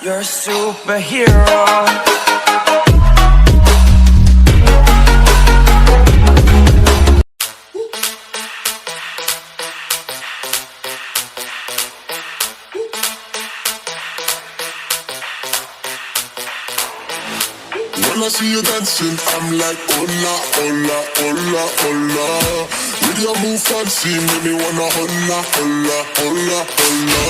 You're a superhero. When I see you dancing, I'm like, hola, hola, hola, hola. With your move fancy, make me wanna hola, hola, hola, hola.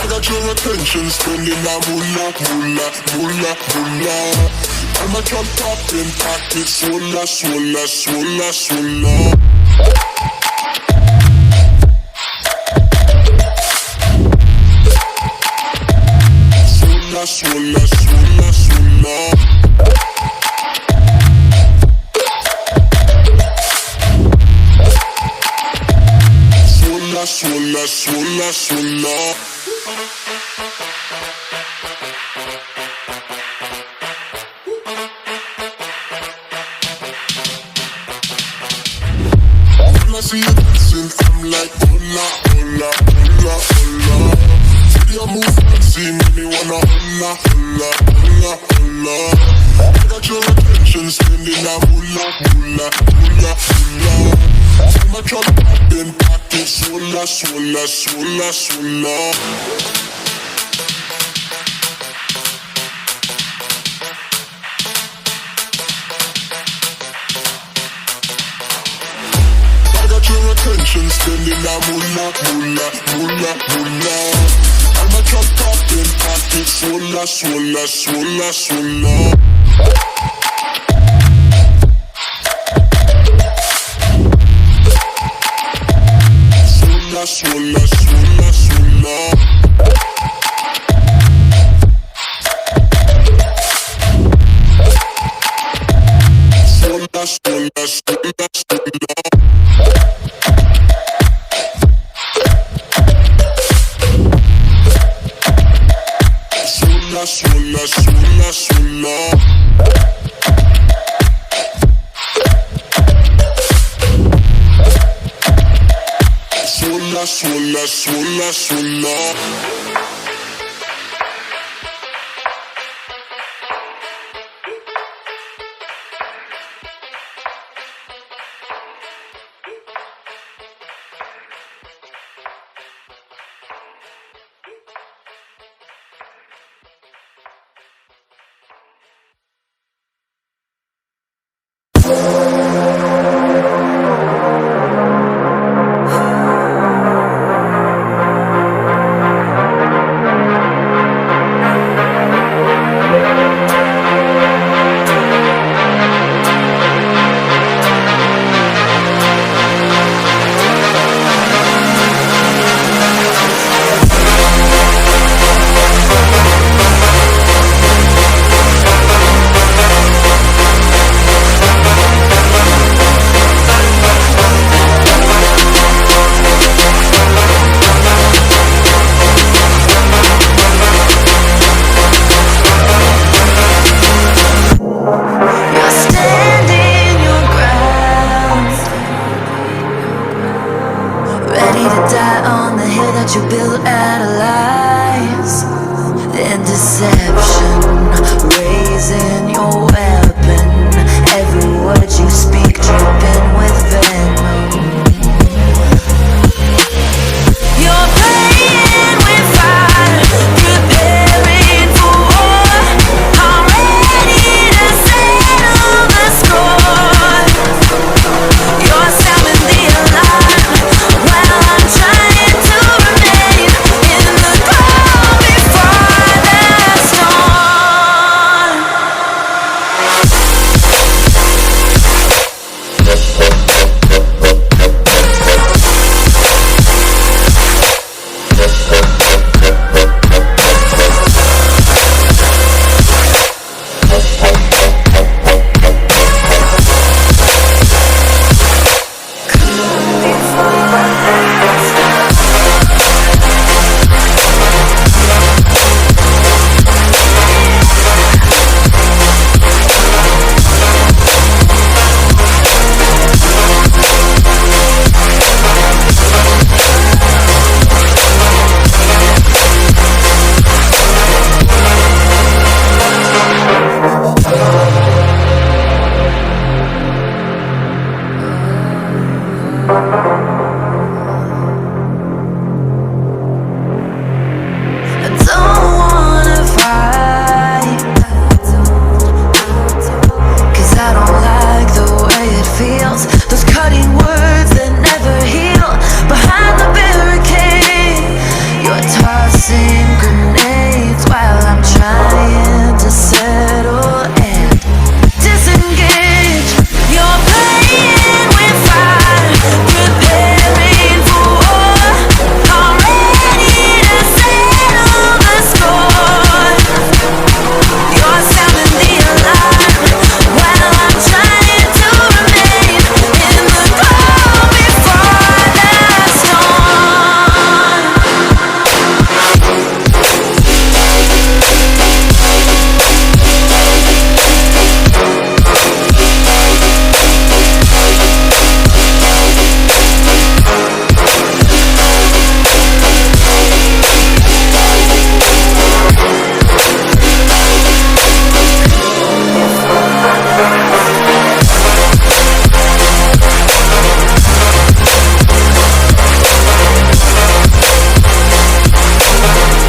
I got your attention, spending that moolah, moolah, moolah, moolah. I'm a drop popping, pocket, swolla, swolla, swolla, swolla. Swolla, swolla, swolla, swolla. Swolla, swolla, swolla. When I see you dancing, I'm like, hola, hola, hola, hola. See your move fancy, make me wanna hola, hola, hola, hola. I got your attention, spending that moolah, moolah, moolah, moolah. I'm a drop popping, pocket, swolla, swolla, swolla, swolla. I got your attention, spending that moolah, moolah, moolah, moolah. I'm a drop popping, pocket, swolla, swolla, swolla, swolla. Swolla, swolla, swolla. Swolla, swolla, swolla, swolla. Swolla, swolla, swolla, swolla. Swolla, swolla, swolla. You built out of lies and deception, raising